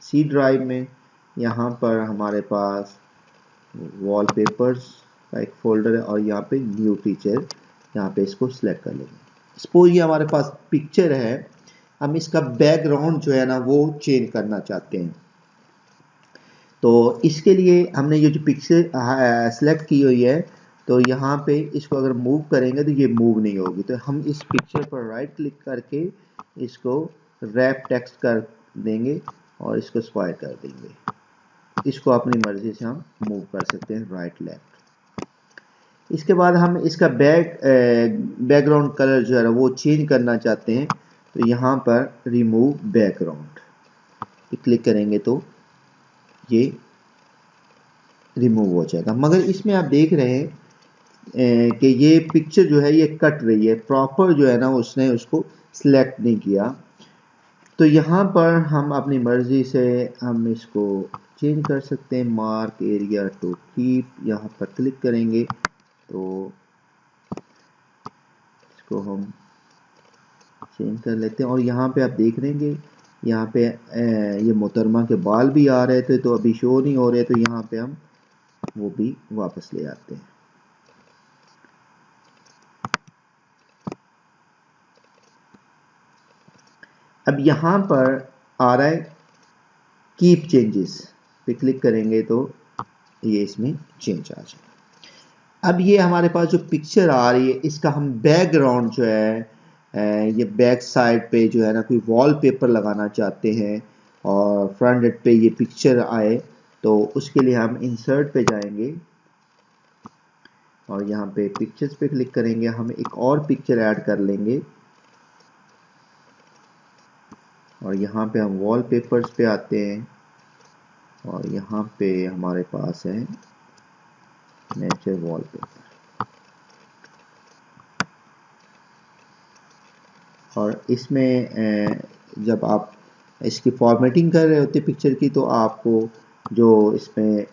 सी ड्राइव में, यहाँ पर हमारे पास वॉलपेपर्स का एक फोल्डर है और यहाँ पे न्यू पिक्चर, यहाँ पे इसको सिलेक्ट कर लेंगे। सपोज ये हमारे पास पिक्चर है, हम इसका बैकग्राउंड जो है ना वो चेंज करना चाहते हैं। तो इसके लिए हमने ये जो पिक्चर सेलेक्ट की हुई है तो यहाँ पे इसको अगर मूव करेंगे तो ये मूव नहीं होगी। तो हम इस पिक्चर पर राइट क्लिक करके इसको रैप टेक्स्ट कर देंगे और इसको स्क्वायर कर देंगे। इसको अपनी मर्जी से हम मूव कर सकते हैं राइट लेफ्ट। इसके बाद हम इसका बैकग्राउंड कलर जो है वो चेंज करना चाहते हैं तो यहाँ पर रिमूव बैकग्राउंड क्लिक करेंगे तो ये रिमूव हो जाएगा। मगर इसमें आप देख रहे हैं कि ये पिक्चर जो है ये कट रही है, प्रॉपर जो है ना उसने उसको सिलेक्ट नहीं किया। तो यहाँ पर हम अपनी मर्जी से हम इसको चेंज कर सकते हैं। मार्क एरिया टू कीप, यहाँ पर क्लिक करेंगे तो इसको हम चेंज कर लेते हैं। और यहाँ पे आप देख रहे हैं यहाँ पे ये मोहतरमा के बाल भी आ रहे थे तो अभी शो नहीं हो रहे, तो यहाँ पे हम वो भी वापस ले आते हैं। अब यहाँ पर आ रहा है कीप चेंजेस पे क्लिक करेंगे तो ये इसमें चेंज आ जाए। अब ये हमारे पास जो पिक्चर आ रही है इसका हम बैकग्राउंड जो है ये बैक साइड पे जो है ना कोई वॉलपेपर लगाना चाहते हैं और फ्रंट एंड पे ये पिक्चर आए, तो उसके लिए हम इंसर्ट पे जाएंगे और यहाँ पे पिक्चर्स पे क्लिक करेंगे। हम एक और पिक्चर ऐड कर लेंगे और यहाँ पे हम वॉलपेपर्स पे आते हैं और यहाँ पे हमारे पास है नेचर वॉलपेपर। और इसमें जब आप इसकी फॉर्मेटिंग कर रहे होते पिक्चर की तो आपको जो इसमें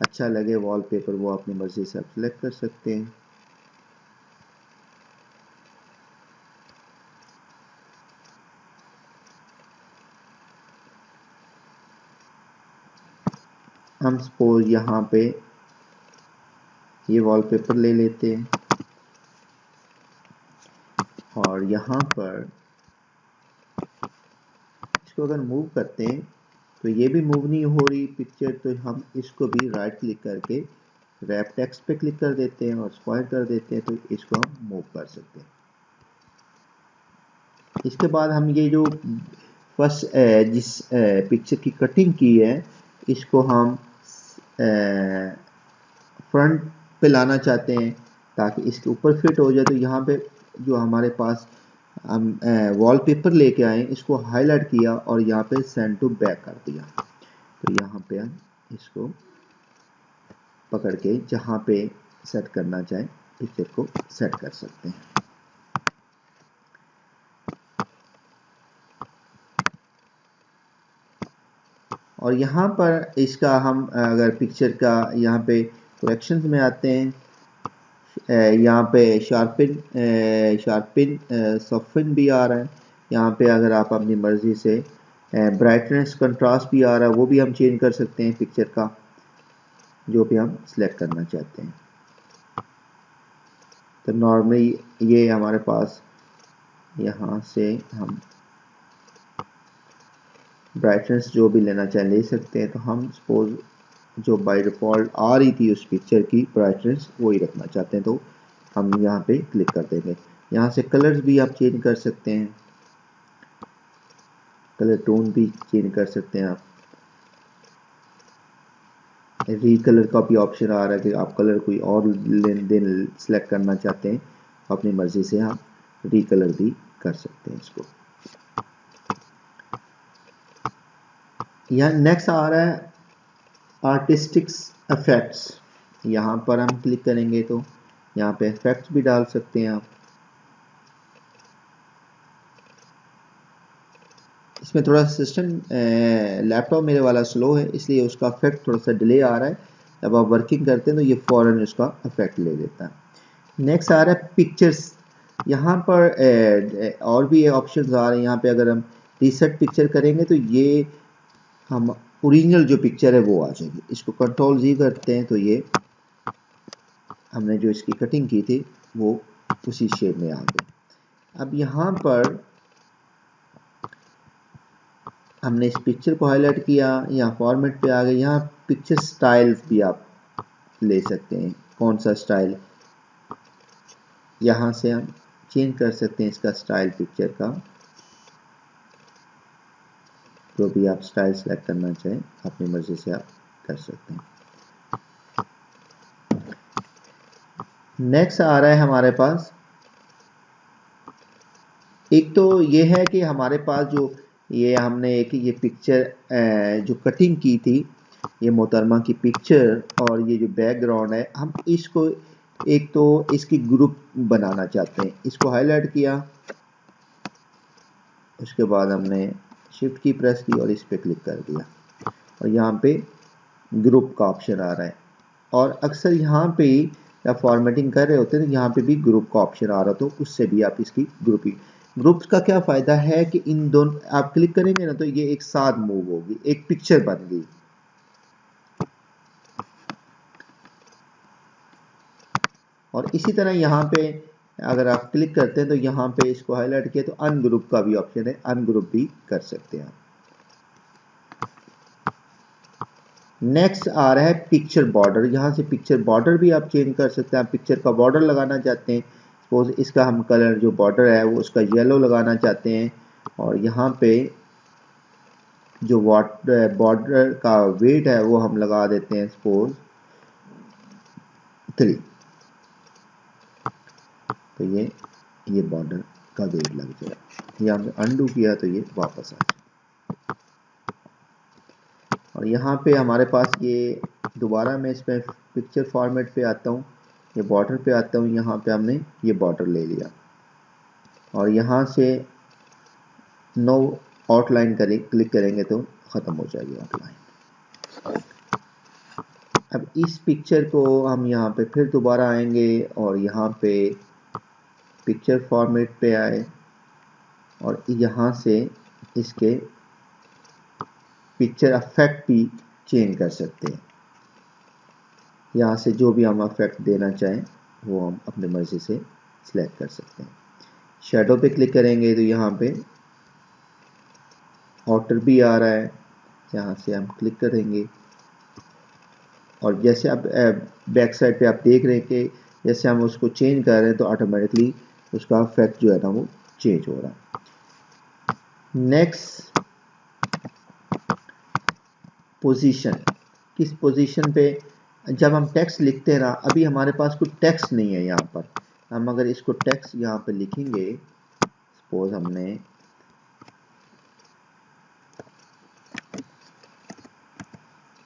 अच्छा लगे वॉलपेपर वो अपनी मर्जी से आप सिलेक्ट कर सकते हैं। हम सपोज यहाँ पे ये वॉलपेपर ले लेते हैं और यहाँ पर इसको अगर मूव करते हैं तो ये भी मूव नहीं हो रही पिक्चर, तो हम इसको भी राइट क्लिक करके रैप टेक्स्ट पे क्लिक कर देते हैं और स्क्वायर कर देते हैं, तो इसको हम मूव कर सकते हैं। इसके बाद हम ये जो फर्स्ट जिस पिक्चर की कटिंग की है इसको हम फ्रंट पे लाना चाहते हैं ताकि इसके ऊपर फिट हो जाए, तो यहाँ पे जो हमारे पास हम वॉलपेपर लेके आए इसको हाईलाइट किया और यहाँ पे सेंड टू बैक कर दिया, तो यहाँ पे हम इसको पकड़ के जहाँ पे सेट करना चाहे पिक्चर को सेट कर सकते हैं। और यहाँ पर इसका हम अगर पिक्चर का यहाँ पे करेक्शंस में आते हैं, यहाँ पे शार्पिन सॉफ्टन भी आ रहा है। यहाँ पे अगर आप अपनी मर्जी से ब्राइटनेस कंट्रास्ट भी आ रहा है वो भी हम चेंज कर सकते हैं पिक्चर का, जो भी हम सिलेक्ट करना चाहते हैं। तो नॉर्मली ये हमारे पास यहाँ से हम ब्राइटनेस जो भी लेना चाहे ले सकते हैं। तो हम सपोज जो बाय डिफ़ॉल्ट आ रही थी उस पिक्चर की ब्राइटनेस वही रखना चाहते हैं, तो हम यहाँ पे क्लिक कर देंगे। यहाँ से कलर्स भी आप चेंज कर सकते हैं, कलर टोन भी चेंज कर सकते हैं। आप रीकलर का भी ऑप्शन आ रहा है कि आप कलर कोई और लेन देन सेलेक्ट करना चाहते हैं, अपनी मर्जी से आप रीकलर भी कर सकते हैं इसको। यहाँ नेक्स्ट आ रहा है आर्टिस्टिक्स इफेक्ट्स। यहाँ पर हम क्लिक करेंगे तो यहाँ पे इफेक्ट्स भी डाल सकते हैं आप। इसमें थोड़ा सिस्टम लैपटॉप मेरे वाला स्लो है इसलिए उसका इफेक्ट थोड़ा सा डिले आ रहा है। जब आप वर्किंग करते हैं तो ये फौरन उसका इफेक्ट ले लेता है। नेक्स्ट आ रहा है पिक्चर्स। यहाँ पर और भी ऑप्शंस आ रहे हैं। यहाँ पे अगर हम रीसेट पिक्चर करेंगे तो ये हम ओरिजिनल जो पिक्चर है वो आ जाएगी। इसको कंट्रोल जी करते हैं तो ये हमने जो इसकी कटिंग की थी वो उसी शेप में आ गई। अब यहाँ पर हमने इस पिक्चर को हाईलाइट किया, यहाँ फॉर्मेट पे आ गए। यहाँ पिक्चर स्टाइल्स भी आप ले सकते हैं, कौन सा स्टाइल यहाँ से हम चेंज कर सकते हैं इसका स्टाइल पिक्चर का। जो भी आप स्टाइल सेलेक्ट करना चाहें अपनी मर्जी से आप कर सकते हैं। नेक्स्ट आ रहा है हमारे पास, एक तो ये है कि हमारे पास जो ये हमने एक ये पिक्चर जो कटिंग की थी ये मोहतरमा की पिक्चर और ये जो बैकग्राउंड है हम इसको एक तो इसकी ग्रुप बनाना चाहते हैं। इसको हाईलाइट किया, उसके बाद हमने शिफ्ट की प्रेस की और इस पे क्लिक कर दिया और यहाँ पे ग्रुप का ऑप्शन आ रहा है। और अक्सर यहाँ पे या फॉर्मेटिंग कर रहे होते हैं तो यहाँ पे भी ग्रुप का ऑप्शन आ रहा, तो उससे भी आप इसकी ग्रुपिंग ग्रुप्स का क्या फायदा है कि इन दोनों आप क्लिक करेंगे ना तो ये एक साथ मूव होगी, एक पिक्चर बन गई। और इसी तरह यहाँ पे अगर आप क्लिक करते हैं तो यहाँ पे इसको हाईलाइट किया तो अनग्रुप का भी ऑप्शन है, अनग्रुप भी कर सकते हैं। नेक्स्ट आ रहा है पिक्चर बॉर्डर। यहाँ से पिक्चर बॉर्डर भी आप चेंज कर सकते हैं। आप पिक्चर का बॉर्डर लगाना चाहते हैं, सपोज इसका हम कलर जो बॉर्डर है वो उसका येलो लगाना चाहते हैं, और यहाँ पे जो बॉर्डर का वेट है वो हम लगा देते हैं सपोज 3। तो ये बॉर्डर का वेट लग जाएगा। ये हमने अनडू किया तो ये वापस आ जाए। और यहाँ पे हमारे पास ये दोबारा मैं इसमें पिक्चर फॉर्मेट पे आता हूँ, ये बॉर्डर पे आता हूँ। यहाँ पे हमने ये बॉर्डर ले लिया और यहाँ से नो आउटलाइन क्लिक करेंगे तो ख़त्म हो जाएगी आउटलाइन। अब इस पिक्चर को हम यहाँ पे फिर दोबारा आएंगे और यहाँ पे पिक्चर फॉर्मेट पे आए और यहाँ से इसके पिक्चर इफेक्ट भी चेंज कर सकते हैं। यहाँ से जो भी हम इफेक्ट देना चाहें वो हम अपनी मर्जी से सिलेक्ट कर सकते हैं। शैडो पे क्लिक करेंगे तो यहाँ पे आउटर भी आ रहा है, यहाँ से हम क्लिक करेंगे और जैसे आप बैक साइड पे आप देख रहे हैं कि जैसे हम उसको चेंज कर रहे हैं तो ऑटोमेटिकली उसका इफेक्ट जो है ना वो चेंज हो रहा है। नेक्स्ट पोजीशन, किस पोजीशन पे जब हम टेक्स्ट लिखते हैं ना, अभी हमारे पास कोई टेक्स्ट नहीं है यहाँ पर। हम अगर इसको टेक्स्ट यहाँ पे लिखेंगे, सपोज हमने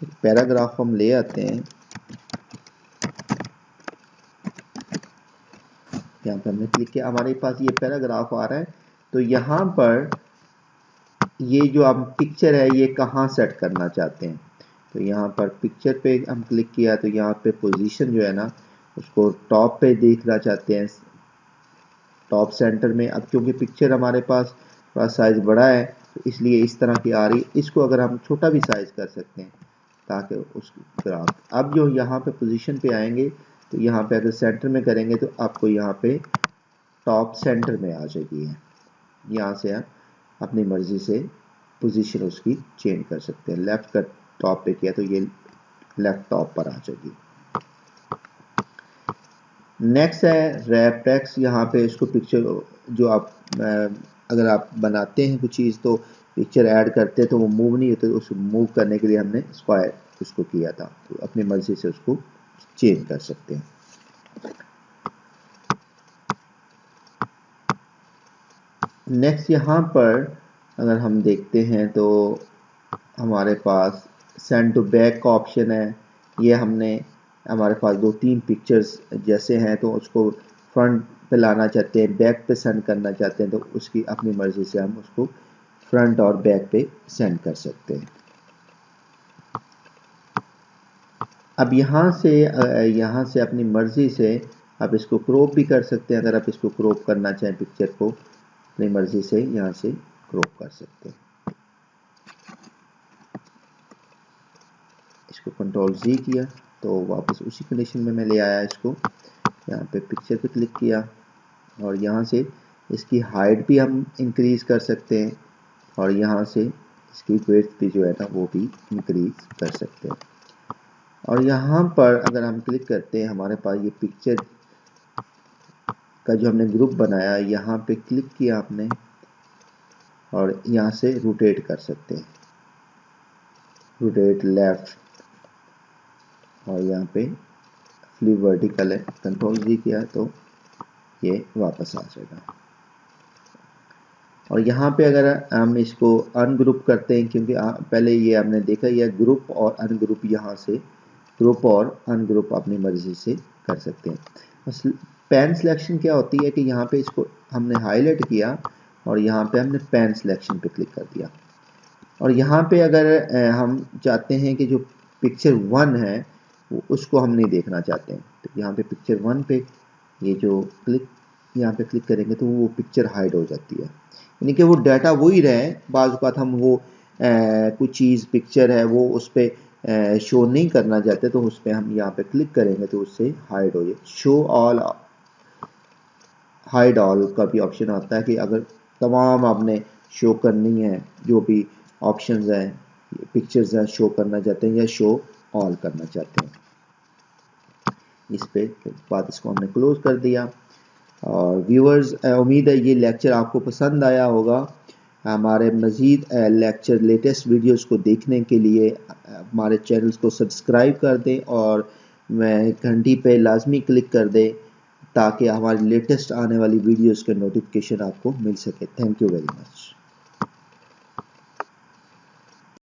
एक पैराग्राफ हम ले आते हैं, यहाँ पे हमने क्लिक किया, हमारे पास ये पैराग्राफ आ रहा है। तो यहाँ पर ये जो हम पिक्चर है ये कहाँ सेट करना चाहते हैं, तो यहाँ पर पिक्चर पे हम क्लिक किया तो यहाँ पे पोजीशन जो है ना उसको टॉप पे देखना चाहते हैं, टॉप सेंटर में। अब क्योंकि पिक्चर हमारे पास थोड़ा साइज बड़ा है तो इसलिए इस तरह की आ रही। इसको अगर हम छोटा भी साइज कर सकते हैं ताकि उस ग्राफ। अब जो यहाँ पे पोजीशन पे आएंगे तो यहाँ पे अगर सेंटर में करेंगे तो आपको यहाँ पे टॉप सेंटर में आ जाएगी है। यहाँ से आप अपनी मर्जी से पोजीशन उसकी चेंज कर सकते हैं। लेफ्ट का टॉप पे किया तो ये लेफ्ट टॉप पर आ जाएगी। नेक्स्ट है रैप टेक्स्ट। यहाँ पे इसको पिक्चर जो आप अगर आप बनाते हैं कुछ चीज़ तो पिक्चर ऐड करते हैं तो वो मूव नहीं होते, उसको मूव करने के लिए हमने स्क्वायर उसको किया था, तो अपनी मर्जी से उसको चेंज कर सकते हैं। नेक्स्ट यहाँ पर अगर हम देखते हैं तो हमारे पास सेंड टू बैक का ऑप्शन है। ये हमने हमारे पास 2-3 पिक्चर्स जैसे हैं तो उसको फ्रंट पे लाना चाहते हैं, बैक पे सेंड करना चाहते हैं तो उसकी अपनी मर्जी से हम उसको फ्रंट और बैक पे सेंड कर सकते हैं। अब यहाँ से अपनी मर्जी से आप इसको क्रॉप भी कर सकते हैं। अगर आप इसको क्रॉप करना चाहें पिक्चर को अपनी मर्जी से यहाँ से क्रॉप कर सकते हैं। इसको कंट्रोल Z किया तो वापस उसी कंडीशन में मैं ले आया इसको। यहाँ पे पिक्चर पे क्लिक किया और यहाँ से इसकी हाइट भी हम इंक्रीज कर सकते हैं और यहाँ से इसकी विड्थ भी जो है ना वो भी इंक्रीज कर सकते हैं। और यहाँ पर अगर हम क्लिक करते हैं हमारे पास ये पिक्चर का जो हमने ग्रुप बनाया, यहाँ पे क्लिक किया आपने और यहाँ से रोटेट कर सकते हैं, रोटेट लेफ्ट, और यहाँ पे फ्लिप वर्टिकल है, कंट्रोल जी किया तो ये वापस आ जाएगा। और यहाँ पे अगर हम इसको अनग्रुप करते हैं, क्योंकि पहले ये हमने देखा ये ग्रुप और अनग्रुप, यहाँ से ग्रुप और अनग्रुप अपनी मर्जी से कर सकते हैं। बस पेन सिलेक्शन क्या होती है कि यहाँ पे इसको हमने हाईलाइट किया और यहाँ पे हमने पेन सिलेक्शन पे क्लिक कर दिया। और यहाँ पे अगर हम चाहते हैं कि जो पिक्चर 1 है वो उसको हम नहीं देखना चाहते हैं तो यहाँ पे पिक्चर 1 पे ये जो क्लिक यहाँ पे क्लिक करेंगे तो वो पिक्चर हाइड हो जाती है, यानी कि वो डाटा वही रहे, बाज़ औक़ात हम वो कुछ चीज़ पिक्चर है वो उस पर शो नहीं करना चाहते, तो उस पर हम यहाँ पे क्लिक करेंगे तो उससे हाइड हो जाए। शो ऑल, हाइड ऑल का भी ऑप्शन आता है कि अगर तमाम आपने शो करनी है, जो भी ऑप्शंस हैं पिक्चर्स हैं शो करना चाहते हैं या शो ऑल करना चाहते हैं, इस पे बाद इसको हमने क्लोज कर दिया। और व्यूअर्स, उम्मीद है ये लेक्चर आपको पसंद आया होगा। हमारे मज़ीद लेक्चर लेटेस्ट वीडियोस को देखने के लिए हमारे चैनल्स को सब्सक्राइब कर दें और मैं घंटी पे लाजमी क्लिक कर दें ताकि हमारी लेटेस्ट आने वाली वीडियोस के नोटिफिकेशन आपको मिल सके। Thank you very much.